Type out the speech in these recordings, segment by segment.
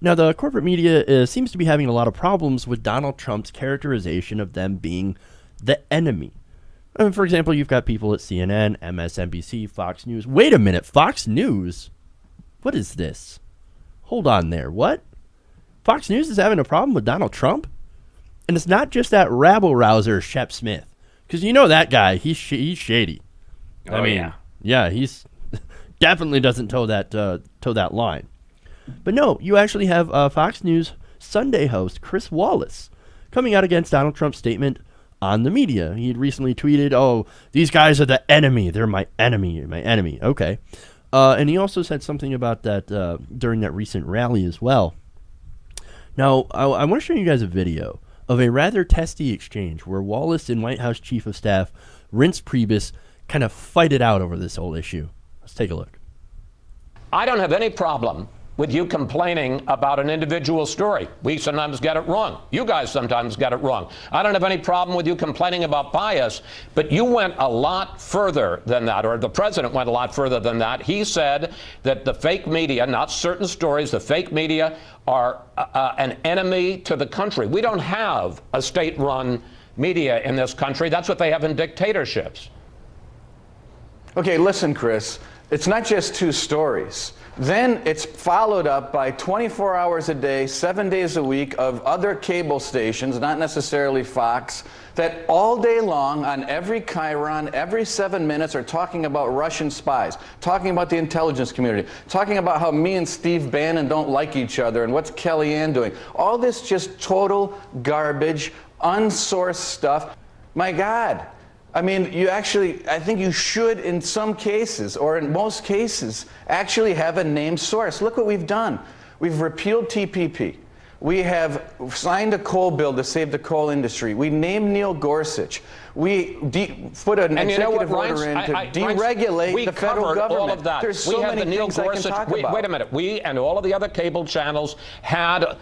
Now, the corporate media seems to be having a lot of problems with Donald Trump's characterization of them being the enemy. I mean, for example, you've got people at CNN, MSNBC, Fox News. Wait a minute, Fox News? What is this? Hold on there. What? Fox News is having a problem with Donald Trump? And it's not just that rabble-rouser, Shep Smith. Because you know that guy, he's shady. Oh, I mean, yeah, he's definitely doesn't toe that line. But no, you actually have Fox News Sunday host Chris Wallace coming out against Donald Trump's statement on the media. He had recently tweeted, "Oh, these guys are the enemy. They're my enemy. My enemy." Okay. And he also said something about that during that recent rally as well. Now, I want to show you guys a video of a rather testy exchange where Wallace and White House Chief of Staff Reince Priebus kind of fight it out over this whole issue. Let's take a look. I don't have any problem with you complaining about an individual story. We sometimes get it wrong. You guys sometimes get it wrong. I don't have any problem with you complaining about bias, but you went a lot further than that, or the president went a lot further than that. He said that the fake media, not certain stories, the fake media are an enemy to the country. We don't have a state-run media in this country. That's what they have in dictatorships. Okay, listen, Chris, it's not just two stories. Then it's followed up by 24 hours a day, 7 days a week of other cable stations, not necessarily Fox, that all day long on every chyron, every 7 minutes are talking about Russian spies, talking about the intelligence community, talking about how me and Steve Bannon don't like each other and what's Kellyanne doing. All this just total garbage, unsourced stuff. My God. I mean, I think you should, in some cases, or in most cases, actually have a named source. Look what we've done. We've repealed TPP. We have signed a coal bill to save the coal industry. We named Neil Gorsuch. We put an executive order in to deregulate the federal government. All of that. There's so many things I can talk about. Wait a minute. We and all of the other cable channels had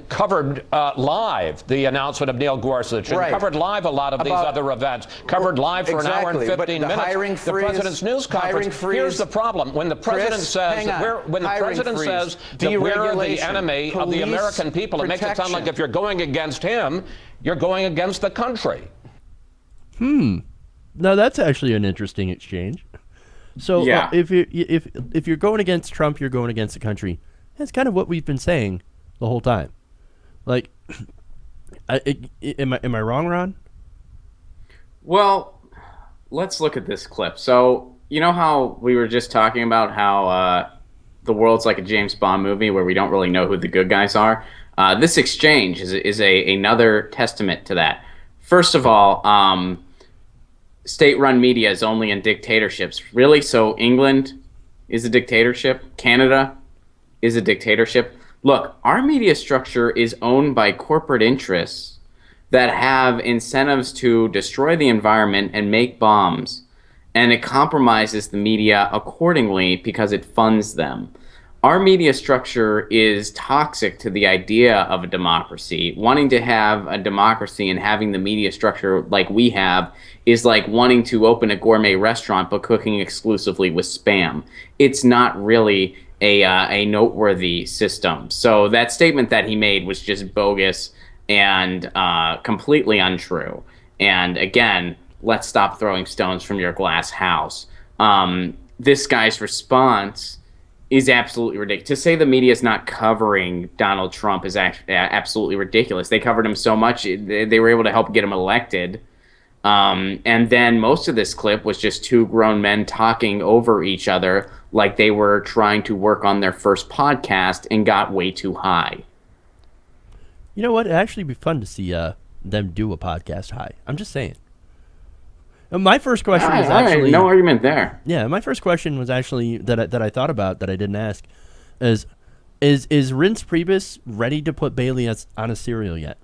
covered live the announcement of Neil Gorsuch and covered live a lot of these other events. Covered live for an hour and 15 minutes. Hiring freeze, the president's news conference. Here's the problem: when the president says that we're the enemy of the American people, it makes it sound like if you're going against him, you're going against the country. Now that's actually an interesting exchange. So if you're going against Trump, you're going against the country. That's kind of what we've been saying the whole time. Like, am I wrong, Ron? Well, let's look at this clip. So you know how we were just talking about how the world's like a James Bond movie where we don't really know who the good guys are. This exchange is another testament to that. First of all, state-run media is only in dictatorships. Really? So England is a dictatorship? Canada is a dictatorship? Look, our media structure is owned by corporate interests that have incentives to destroy the environment and make bombs, and it compromises the media accordingly because it funds them. Our media structure is toxic to the idea of a democracy. Wanting to have a democracy and having the media structure like we have is like wanting to open a gourmet restaurant but cooking exclusively with Spam. It's not really a noteworthy system. So that statement that he made was just bogus and completely untrue. And again, let's stop throwing stones from your glass house. This guy's response is absolutely ridiculous. To say the media is not covering Donald Trump is absolutely ridiculous. They covered him so much, they were able to help get him elected. And then most of this clip was just two grown men talking over each other like they were trying to work on their first podcast and got way too high. You know what? It'd actually be fun to see them do a podcast high. I'm just saying. My first question was actually no argument there. Yeah, my first question was actually that I thought about that I didn't ask is Reince Priebus ready to put Bailey on a cereal yet?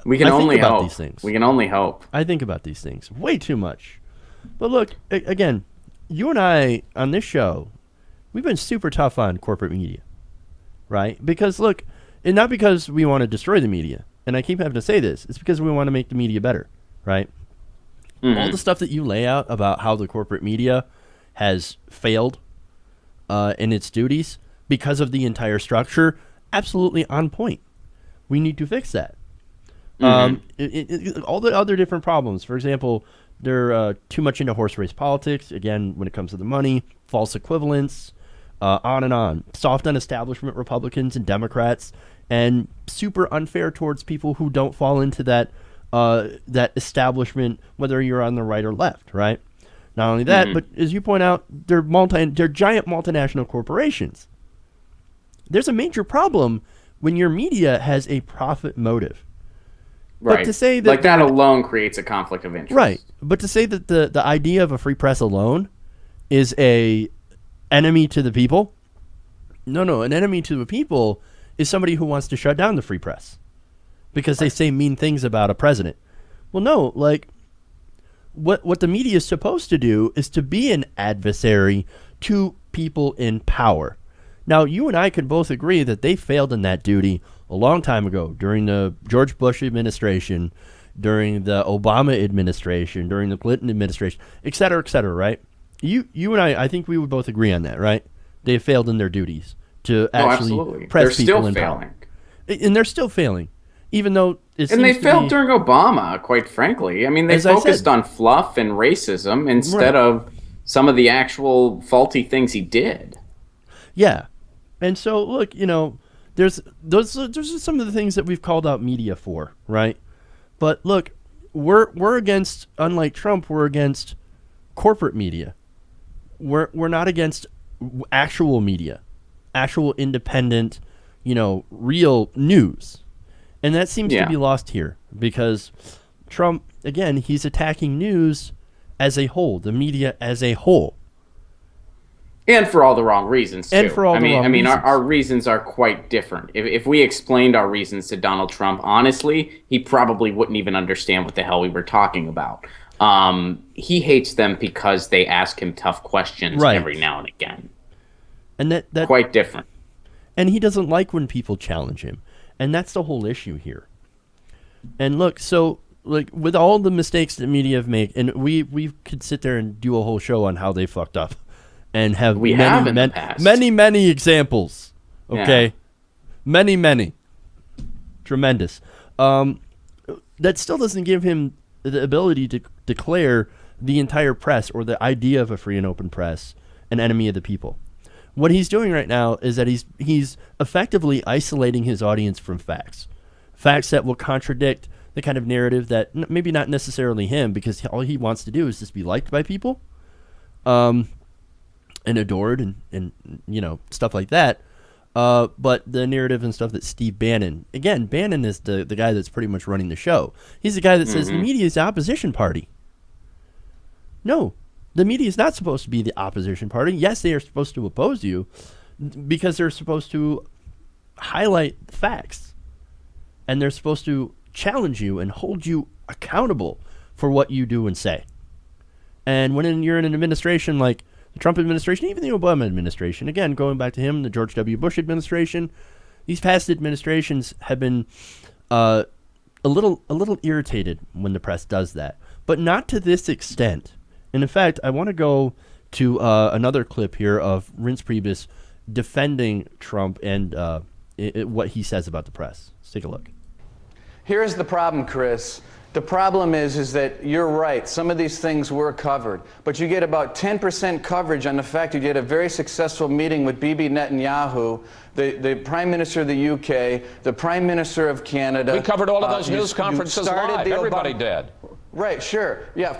We can only hope. These things. We can only hope. I think about these things way too much. But look, again, you and I on this show, we've been super tough on corporate media, right? Because look, and not because we want to destroy the media. And I keep having to say this. It's because we want to make the media better, right? Mm-hmm. All the stuff that you lay out about how the corporate media has failed, in its duties because of the entire structure, absolutely on point. We need to fix that. All the other different problems, for example, they're too much into horse race politics, again, when it comes to the money, false equivalence, on and on. Soft on establishment Republicans and Democrats, and super unfair towards people who don't fall into that that establishment, whether you're on the right or left, right? Not only that, but as you point out, they're giant multinational corporations. There's a major problem when your media has a profit motive. Right. But to say that like that alone creates a conflict of interest. Right. But to say that the idea of a free press alone is a enemy to the people? No. An enemy to the people is somebody who wants to shut down the free press because they say mean things about a president. Well, no, like what the media is supposed to do is to be an adversary to people in power. Now, you and I could both agree that they failed in that duty a long time ago, during the George Bush administration, during the Obama administration, during the Clinton administration, et cetera, right? You and I think we would both agree on that, right? They failed in their duties to actually press people in power. And they're still failing, even though it seems and they to failed be, during Obama, quite frankly. I mean, they focused on fluff and racism instead of some of the actual faulty things he did. Yeah. And so, look, there's some of the things that we've called out media for, right? But look, we're against, unlike Trump, we're against corporate media. We're not against actual media, actual independent, real news. And that seems to be lost here because Trump, again, he's attacking news as a whole, the media as a whole. And for all the wrong reasons, too. And for all the wrong reasons. Our reasons are quite different. If we explained our reasons to Donald Trump, honestly, he probably wouldn't even understand what the hell we were talking about. He hates them because they ask him tough questions every now and again. And that quite different. And he doesn't like when people challenge him. And that's the whole issue here. And look, so like with all the mistakes that media have made, and we could sit there and do a whole show on how they fucked up. And have many examples. Okay. Yeah. Many. Tremendous. That still doesn't give him the ability to declare the entire press or the idea of a free and open press an enemy of the people. What he's doing right now is that he's effectively isolating his audience from facts that will contradict the kind of narrative that maybe not necessarily him, because all he wants to do is just be liked by people. And adored and stuff like that. But the narrative and stuff that Steve Bannon is the guy that's pretty much running the show. He's the guy that says the media is the opposition party. No, the media is not supposed to be the opposition party. Yes, they are supposed to oppose you because they're supposed to highlight facts. And they're supposed to challenge you and hold you accountable for what you do and say. And when you're in an administration like the Trump administration, even the Obama administration, again, going back to him, the George W. Bush administration, these past administrations have been a little irritated when the press does that, but not to this extent. And in fact, I want to go to another clip here of Reince Priebus defending Trump and what he says about the press. Let's take a look. Here's the problem, Chris. The problem is that you're right. Some of these things were covered, but you get about 10% coverage on the fact that you had a very successful meeting with Bibi Netanyahu, the Prime Minister of the UK, the Prime Minister of Canada. We covered all of those news conferences live. Everybody did. Right, sure. Yeah,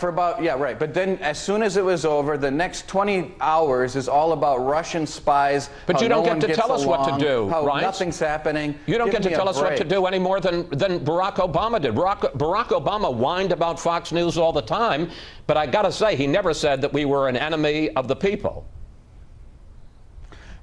right. But then as soon as it was over, the next 20 hours is all about Russian spies. But you don't get to tell us what to do, how Reince. Nothing's happening. You don't get to tell us what to do any more than Barack Obama did. Barack Obama whined about Fox News all the time, but I got to say, he never said that we were an enemy of the people.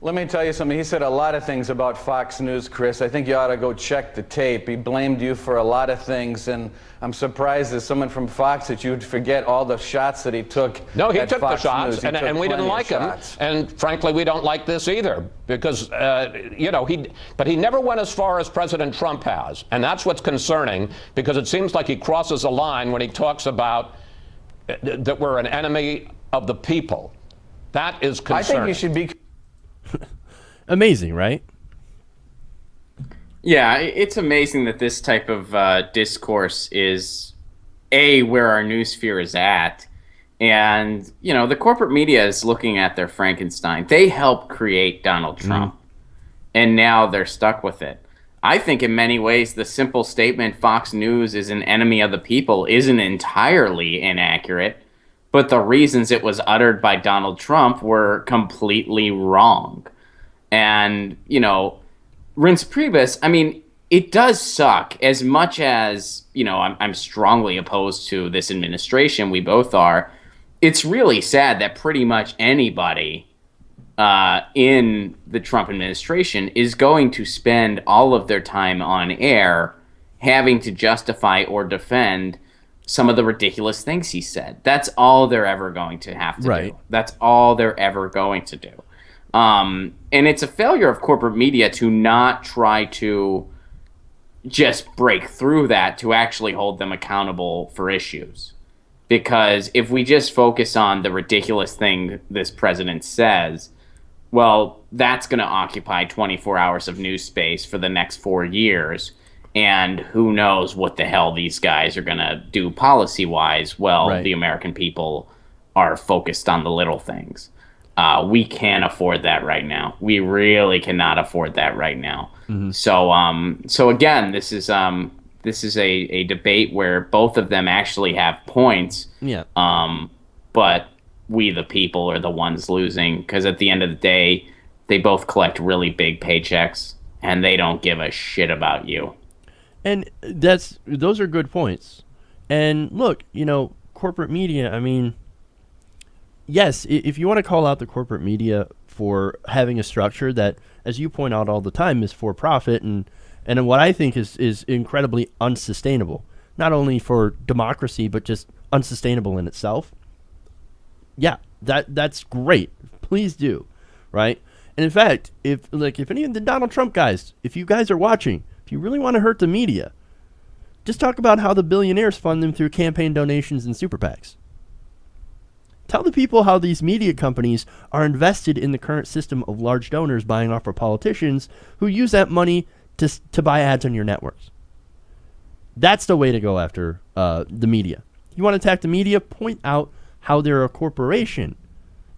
Let me tell you something. He said a lot of things about Fox News, Chris. I think you ought to go check the tape. He blamed you for a lot of things, and I'm surprised as someone from Fox that you would forget all the shots that he took. No, he took Fox the shots, News. and we didn't like him. And frankly, we don't like this either, because but he never went as far as President Trump has, and that's what's concerning, because it seems like he crosses a line when he talks about that we're an enemy of the people. That is concerning. I think you should be Amazing, right? Yeah, it's amazing that this type of discourse is where our news sphere is at, and the corporate media is looking at their Frankenstein. They helped create Donald Trump, and now they're stuck with it. I think in many ways the simple statement Fox News is an enemy of the people isn't entirely inaccurate, but the reasons it was uttered by Donald Trump were completely wrong. And, Reince Priebus, I mean, it does suck as much as, I'm strongly opposed to this administration. We both are. It's really sad that pretty much anybody in the Trump administration is going to spend all of their time on air having to justify or defend some of the ridiculous things he said. That's all they're ever going to have to do. That's all they're ever going to do. And it's a failure of corporate media to not try to just break through that to actually hold them accountable for issues. Because if we just focus on the ridiculous thing this president says, well, that's going to occupy 24 hours of news space for the next 4 years. And who knows what the hell these guys are going to do policy-wise. Well, the American people are focused on the little things. We can't afford that right now. We really cannot afford that right now. Mm-hmm. So again, this is a debate where both of them actually have points. Yeah. But we, the people, are the ones losing because at the end of the day, they both collect really big paychecks and they don't give a shit about you. And those are good points. And look, corporate media, I mean, yes, if you want to call out the corporate media for having a structure that, as you point out all the time, is for profit and what I think is incredibly unsustainable, not only for democracy, but just unsustainable in itself. Yeah, that's great. Please do, right? And in fact, if any of the Donald Trump guys, if you guys are watching, if you really want to hurt the media, just talk about how the billionaires fund them through campaign donations and super PACs. Tell the people how these media companies are invested in the current system of large donors buying off of politicians who use that money to buy ads on your networks. That's the way to go after the media. You want to attack the media? Point out how they're a corporation,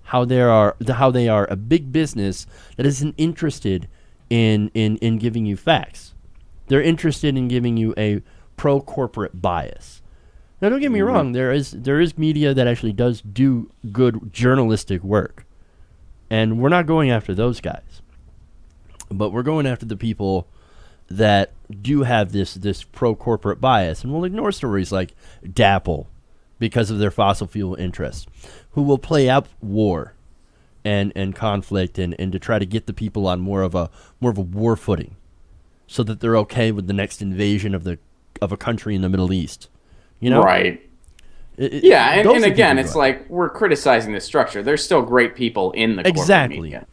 how they are a big business that isn't interested in giving you facts. They're interested in giving you a pro-corporate bias. Now, don't get me wrong. There is media that actually does do good journalistic work, and we're not going after those guys, but we're going after the people that do have this pro-corporate bias, and we'll ignore stories like Dapple because of their fossil fuel interests, who will play up war and conflict and to try to get the people on more of a war footing, so that they're okay with the next invasion of a country in the Middle East. Right. And again, it's like we're criticizing the structure. There's still great people in the corporate media.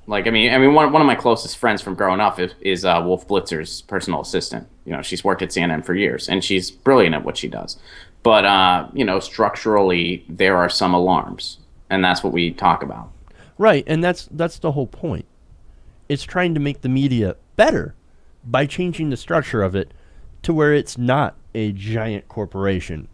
Like I mean, one of my closest friends from growing up is Wolf Blitzer's personal assistant. She's worked at CNN for years, and she's brilliant at what she does. But structurally, there are some alarms, and that's what we talk about. Right, and that's the whole point. It's trying to make the media better by changing the structure of it to where it's not a giant corporation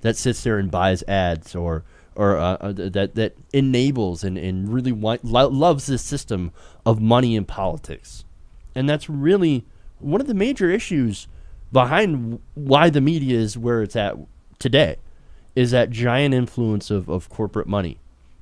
that sits there and buys ads or that enables and really loves this system of money in politics. And that's really one of the major issues behind why the media is where it's at today, is that giant influence of corporate money,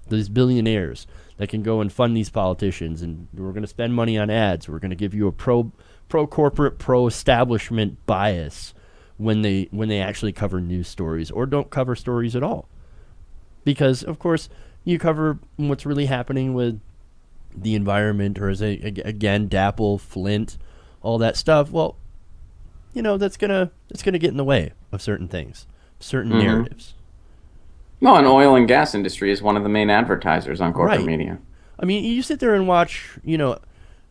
these billionaires that can go and fund these politicians, and we're going to spend money on ads. We're going to give you a pro-corporate, pro-establishment bias when they actually cover news stories or don't cover stories at all. Because, of course, you cover what's really happening with the environment, or again, Dapple, Flint, all that stuff. Well, that's gonna get in the way of certain things, certain narratives. No, and oil and gas industry is one of the main advertisers on corporate media. I mean, you sit there and watch,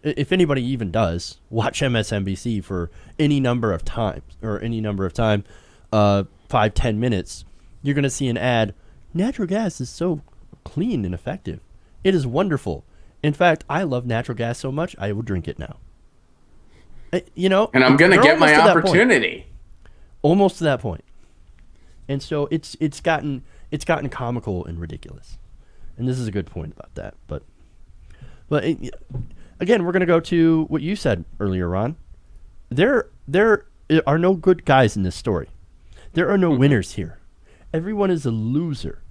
if anybody even does, watch MSNBC for any number of times, 5-10 minutes, you're going to see an ad. Natural gas is so clean and effective. It is wonderful. In fact, I love natural gas so much, I will drink it now. You know, And I'm going to they're get my almost to that point. opportunity. Almost to that point. And so it's gotten comical and ridiculous. And this is a good point about that. But again, we're going to go to what you said earlier, Ron. There are no good guys in this story. There are no winners here. Everyone is a loser.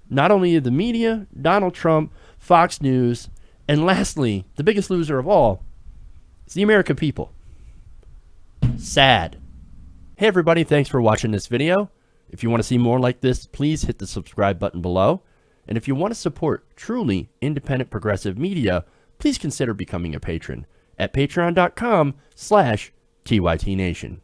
Not only the media, Donald Trump, Fox News, and lastly, the biggest loser of all is the American people. Sad. Hey everybody, thanks for watching this video. If you want to see more like this, please hit the subscribe button below. And if you want to support truly independent progressive media, please consider becoming a patron at patreon.com/TYTNation.